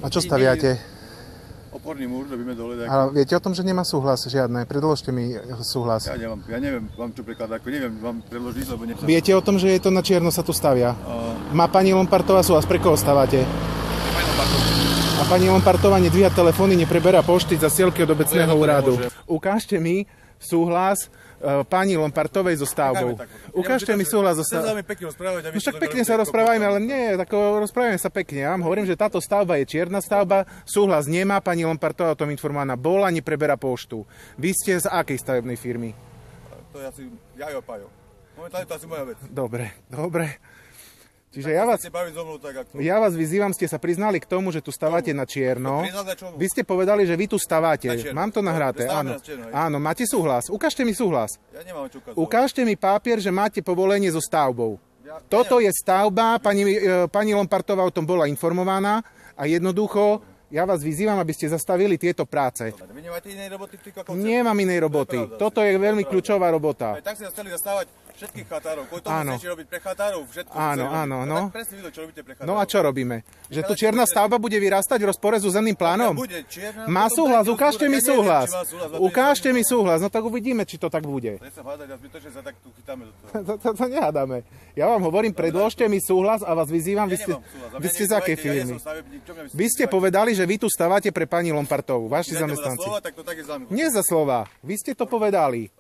A čo staviate? Oporný múr, robíme dole. Tak... A viete o tom, že nemá súhlas žiadne? Predložte mi súhlas. Ja neviem vám čo prekladať, ako neviem vám predložiť, lebo nechcem. Viete o tom, že je to na čierno sa tu stavia? Má pani Lompartová súhlas, pre koho stávate? A pani Lompartová nedvíha telefóny, nepreberá pošty za sielky od obecného úradu. Ukážte mi súhlas pani Lompartovej so stavbou. Ukážte mi súhlas so stavbou. No však pekne sa rozprávajme, ale nie, tak rozprávajme sa pekne. Ja vám hovorím, že táto stavba je čierna stavba, súhlas nemá, pani Lompartová o tom informovaná bola, nepreberá poštu. Vy ste z akej stavebnej firmy? To je asi Jajo Pajo. Momentálne to asi moja vec. Dobre. Čiže ja vás vyzývam, ste sa priznali k tomu, že tu stávate na čierno. Vy ste povedali, že vy tu stávate. Mám to nahráté. Áno, máte súhlas. Ukážte mi súhlas. Ja nemám čo ukázať. Ukážte mi papier, že máte povolenie so stavbou. Toto je stavba, pani Lompartová o tom bola informovaná a jednoducho ja vás vyzývam, aby ste zastavili tieto práce. Vy nemáte inej roboty v týchto Nemám inej roboty. Toto je veľmi kľúčová robota. Tak si chceli zastávať všetkých chatárov. Kvôli tomu chcete robiť pre chatárov všetko. Áno. Tak presne vidno, čo robíte pre chatárov. No a čo robíme? Že tu čierna stavba bude vyrastať v rozpore s územným plánom? Má súhlas, ukážte mi súhlas. Ukážte mi súhlas, no tak uvidíme, či to tak bude. To nehádame. Ja vám hovorím, predložte mi súhlas a vás vyzývam, vy ste z akej firmy? Vy ste povedali, že vy tu stávate pre pani Lompartovú, vaši zamestnanci. Nie za slova, vy ste to povedali.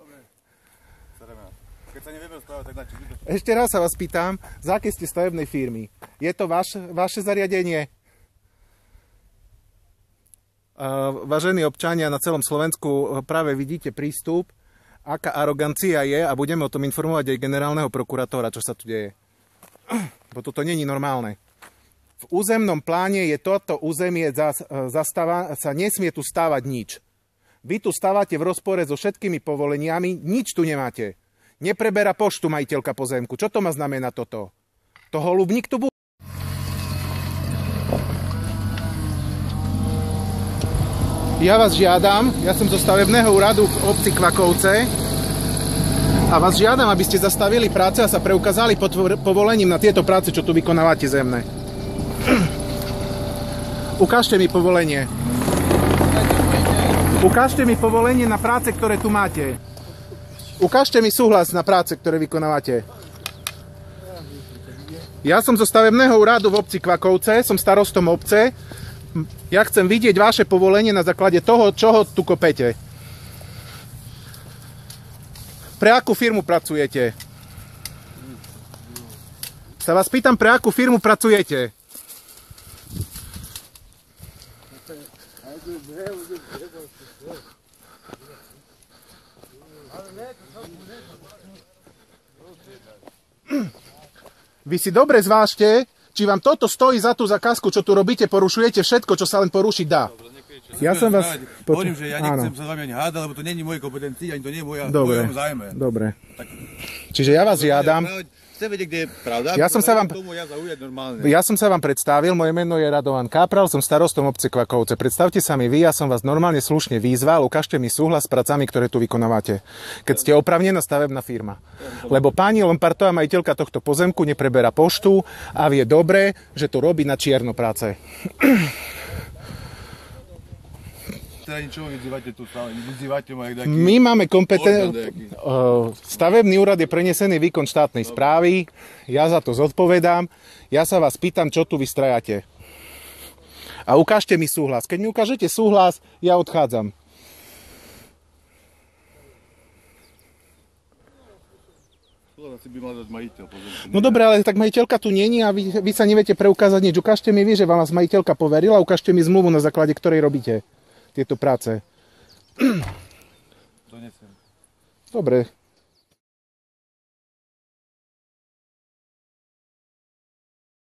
Ešte raz sa vás pýtam, z akej ste stavebnej firmy? Je to vaše zariadenie? Vážení občania na celom Slovensku, práve vidíte prístup, aká arogancia je a budeme o tom informovať aj generálneho prokurátora, čo sa tu deje. Bo toto nie je normálne. V územnom pláne je toto územie sa nesmie tu stávať nič. Vy tu stávate v rozpore so všetkými povoleniami, nič tu nemáte. Nepreberá poštu majiteľka pozemku. Čo to má znamená toto? To holubník tu bude? Ja vás žiadam, ja som zo stavebného úradu v obci Kvakovce a vás žiadam, aby ste zastavili práce a sa preukázali pod povolením na tieto práce, čo tu vykonávate zemné. Ukážte mi povolenie. Ukážte mi povolenie na práce, ktoré tu máte. Ukážte mi súhlas na práce, ktoré vykonávate. Ja som zo stavebného úradu v obci Kvakovce, som starostom obce. Ja chcem vidieť vaše povolenie na základe toho, čoho tu kopete. Pre akú firmu pracujete? Sa vás pýtam, pre akú firmu pracujete? Vy si dobre zvážte, či vám toto stojí za tú zakázku, čo tu robíte, porušujete všetko, čo sa len porušiť dá. Ja som vás... Hovorím, že ja nechcem sa s vami ani hádať, lebo to nie je moje kompetencii, ani to nie je mojom zájme. Dobre. Čiže ja vás žiadam... Chcete vedieť, kde je pravda? Ja som sa vám predstavil, moje meno je Radovan Kápral, som starostom obce Kvakovce. Predstavte sa mi vy, ja som vás normálne slušne vyzval, ukážte mi súhlas s pracami, ktoré tu vykonávate. Keď ste oprávnená stavebná firma. Lebo pani Lompartová, majiteľka tohto pozemku, nepreberá poštu a vie dobre, že to robí na čierno práce. My máme stavebný úrad je prenesený výkon štátnej správy, ja za to zodpovedám, ja sa vás pýtam, čo tu vystrajate. A ukážte mi súhlas. Keď mi ukážete súhlas, ja odchádzam. No dobre, ale tak majiteľka tu není a vy sa neviete preukázať nič. Ukážte mi vy, že vám vás majiteľka poverila, ukážte mi zmluvu, na základe ktorej robíte tieto práce. Dobre.